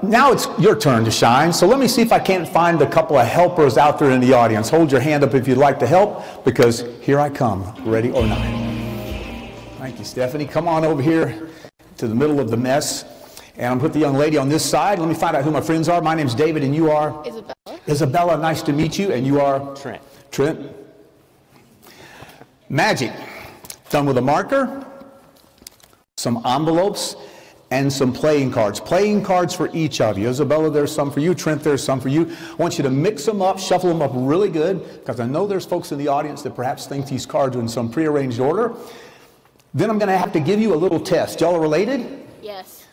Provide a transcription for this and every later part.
Now it's your turn to shine, so let me see if I can't find a couple of helpers out there in the audience. Hold your hand up if you'd like to help, because here I come, ready or not. Thank you, Stephanie. Come on over here to the middle of the mess, and I'm going to put the young lady on this side. Let me find out who my friends are. My name's David, and you are? Isabella. Isabella, nice to meet you, and you are? Trent. Trent. Magic. Done with a marker, some envelopes, and some playing cards. Playing cards for each of you. Isabella, there's some for you. Trent, there's some for you. I want you to mix them up, shuffle them up really good, because I know there's folks in the audience that perhaps think these cards are in some prearranged order. Then I'm going to have to give you a little test. Y'all are related? Yes.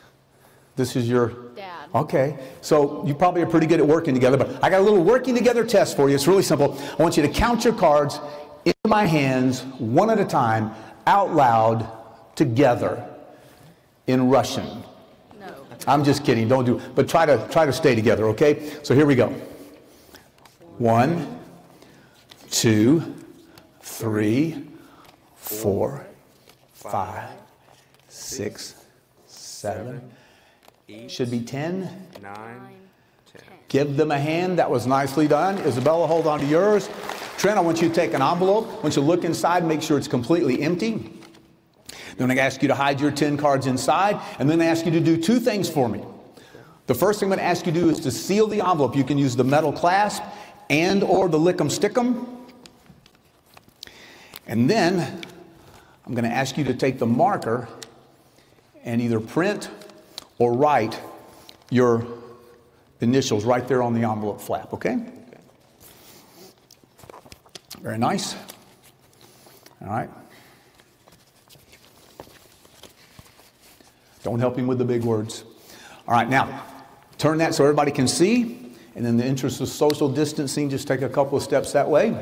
This is your dad. Okay. So you probably are pretty good at working together, but I got a little working together test for you. It's really simple. I want you to count your cards into my hands one at a time, out loud, together. In Russian. No. I'm just kidding. Don't do. But try to stay together. Okay. So here we go. 1, 2, 3, 4, 5, 6, 7. Should be 10. 9, 10. Give them a hand. That was nicely done. Isabella, hold on to yours. Trent, I want you to take an envelope. I want you to look inside, make sure it's completely empty. Then I ask you to hide your 10 cards inside, and then I ask you to do 2 things for me. The first thing I'm going to ask you to do is to seal the envelope. You can use the metal clasp and or the lick 'em stick 'em. And then I'm going to ask you to take the marker and either print or write your initials right there on the envelope flap, okay? Very nice. All right. Don't help him with the big words. All right, now, turn that so everybody can see. And in the interest of social distancing, just take a couple of steps that way.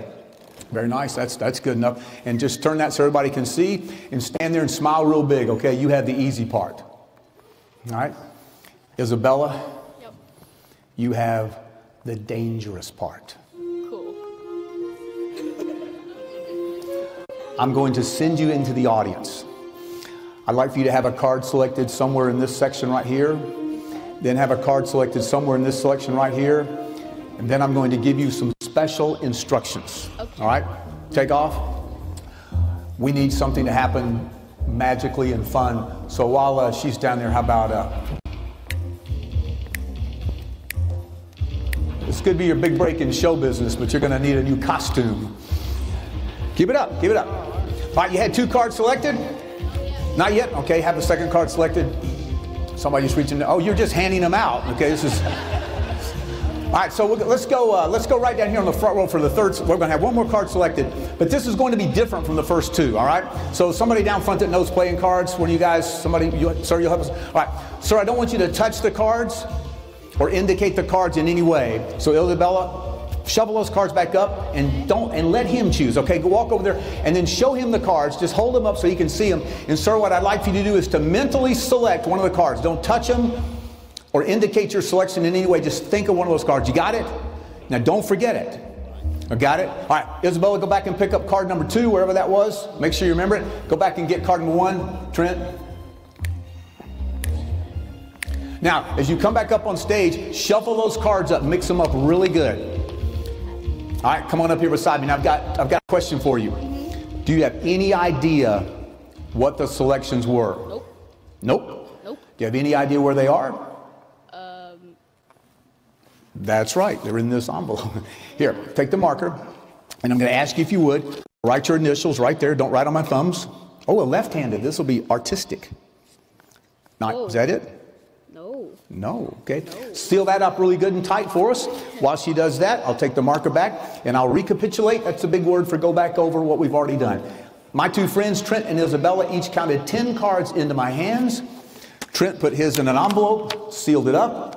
Very nice. That's good enough. And just turn that so everybody can see. And stand there and smile real big, okay? You have the easy part. All right? Isabella, Yep. you have the dangerous part. Cool. I'm going to send you into the audience. I'd like for you to have a card selected somewhere in this section right here. Then have a card selected somewhere in this selection right here. And then I'm going to give you some special instructions. Okay. All right? Take off. We need something to happen magically and fun. So while she's down there, how about... this could be your big break in show business, but you're going to need a new costume. Keep it up. Keep it up. All right, you had 2 cards selected? Not yet? Okay, have the second card selected. Somebody's reaching. Oh, you're just handing them out. Okay, this is. All right, so let's go right down here on the front row for the third. We're going to have 1 more card selected, but this is going to be different from the first 2. All right. So somebody down front that knows playing cards. One of you guys, somebody, sir, you'll help us. All right, sir, I don't want you to touch the cards or indicate the cards in any way. So Isabella, shovel those cards back up and let him choose. Okay, go walk over there and then show him the cards. Just hold them up so he can see them. And sir, what I'd like for you to do is to mentally select one of the cards. Don't touch them or indicate your selection in any way. Just think of one of those cards. You got it? Now don't forget it. I got it? All right, Isabella, go back and pick up card number 2, wherever that was. Make sure you remember it. Go back and get card number 1. Trent. Now, as you come back up on stage, shuffle those cards up, mix them up really good. All right, come on up here beside me. Now, I've got a question for you. Do you have any idea what the selections were? Nope. Nope? Nope. Do you have any idea where they are? That's right. They're in this envelope. Here, take the marker, and I'm going to ask you if you would write your initials right there. Don't write on my thumbs. Oh, a left-handed. This will be artistic. Not, Oh. Is that it? No. No, okay. No. Seal that up really good and tight for us. While she does that, I'll take the marker back and I'll recapitulate. That's a big word for go back over what we've already done. My 2 friends, Trent and Isabella, each counted 10 cards into my hands. Trent put his in an envelope, sealed it up.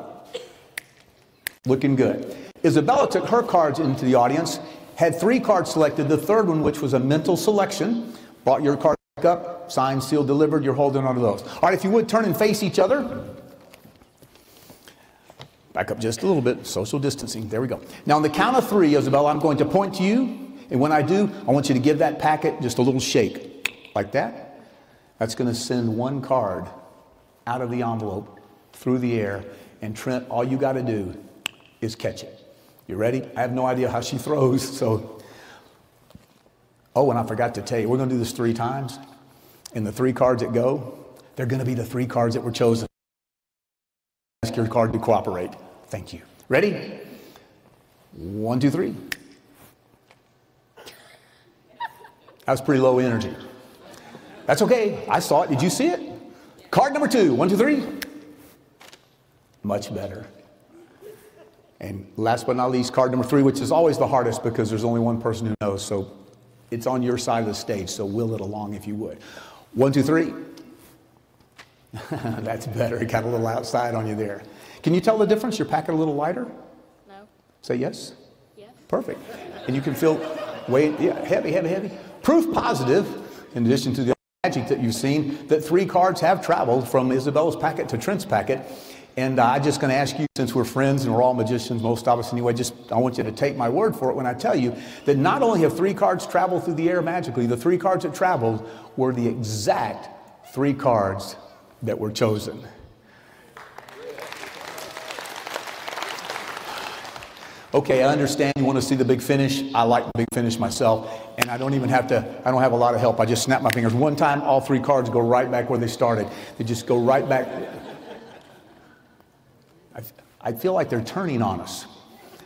Looking good. Isabella took her cards into the audience, had 3 cards selected, the third one, which was a mental selection, brought your card back up, signed, sealed, delivered. You're holding on to those. All right, if you would, turn and face each other. Back up just a little bit, social distancing. There we go. Now, on the count of 3, Isabella, I'm going to point to you. And when I do, I want you to give that packet just a little shake. Like that. That's going to send 1 card out of the envelope through the air And Trent, all you got to do is catch it. You ready? I have no idea how she throws, so. Oh, and I forgot to tell you, we're going to do this 3 times. And the 3 cards that go, they're going to be the 3 cards that were chosen. Ask your card to cooperate. Thank you. Ready? 1, 2, 3. That was pretty low energy. That's okay. I saw it. Did you see it? Card number 2. 1, 2, 3. Much better. And last but not least, card number 3, which is always the hardest because there's only one person who knows. So it's on your side of the stage. So will it along if you would. 1, 2, 3. That's better. It got a little outside on you there. Can you tell the difference? Your packet a little lighter? No. Say yes? Yes. Perfect. And you can feel weight, yeah, heavy, heavy, heavy. Proof positive, in addition to the magic that you've seen, that 3 cards have traveled from Isabella's packet to Trent's packet. And I'm just going to ask you, since we're friends and we're all magicians, most of us anyway, I want you to take my word for it when I tell you that not only have 3 cards traveled through the air magically, the 3 cards that traveled were the exact 3 cards that were chosen. Okay, I understand you want to see the big finish. I like the big finish myself, and I don't have a lot of help. I just snap my fingers. One time, all 3 cards go right back where they started. They just go right back. I feel like they're turning on us.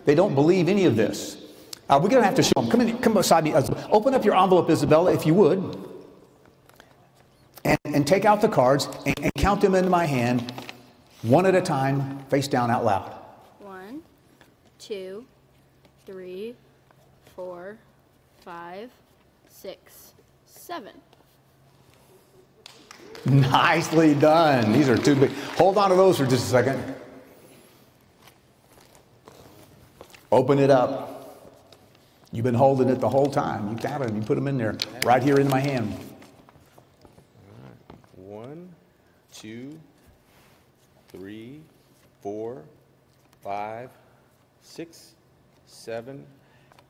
They don't believe any of this. We're going to have to show them. Come beside me. Open up your envelope, Isabella, if you would. And take out the cards and count them into my hand, one at a time, face down out loud. 1, 2, 3, 4, 5, 6, 7. Nicely done. These are too big. Hold on to those for just a second. Open it up. You've been holding it the whole time. You counted them. You put them in there, right here in my hand. 1, 2, 3, 4, 5, 6, 7,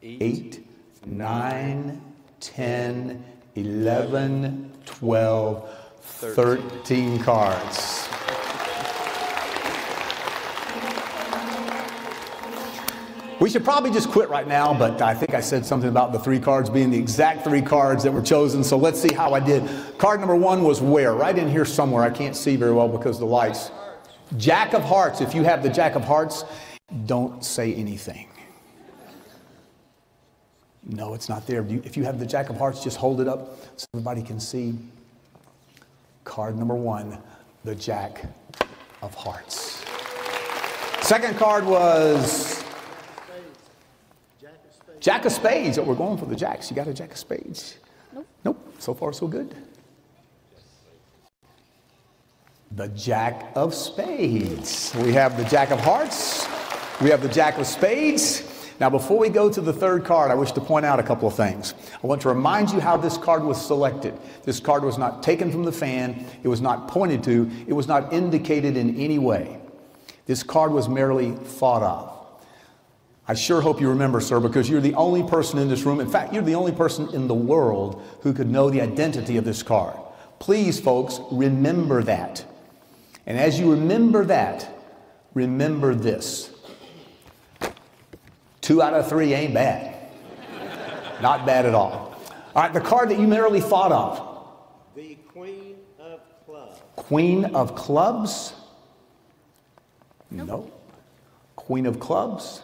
8, 9, 10, 11, 12, 13 cards. We should probably just quit right now, but I think I said something about the 3 cards being the exact 3 cards that were chosen, so let's see how I did. Card number 1 was where? Right in here somewhere. I can't see very well because of the lights. Jack of Hearts. If you have the Jack of Hearts, don't say anything. No, it's not there. If you have the Jack of Hearts, just hold it up so everybody can see. Card number 1, the Jack of Hearts. Second card was Jack of Spades. Oh, we're going for the jacks. You got a Jack of Spades? Nope. Nope. So far, so good. The Jack of Spades. We have the Jack of Hearts. We have the Jack of Spades. Now, before we go to the 3rd card, I wish to point out a couple of things. I want to remind you how this card was selected. This card was not taken from the fan. It was not pointed to. It was not indicated in any way. This card was merely thought of. I sure hope you remember, sir, because you're the only person in this room. In fact, you're the only person in the world who could know the identity of this card. Please, folks, remember that. And as you remember that, remember this. 2 out of 3 ain't bad. Not bad at all. All right, the card that you merely thought of. The Queen of Clubs. Queen of Clubs? No. Queen of Clubs?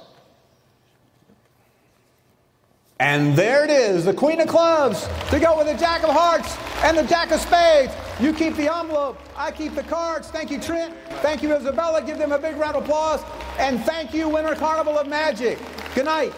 And there it is, the Queen of Clubs, to go with the Jack of Hearts and the Jack of Spades. You keep the envelope, I keep the cards. Thank you, Trent. Thank you, Isabella. Give them a big round of applause. And thank you, Winter Carnival of Magic. Good night.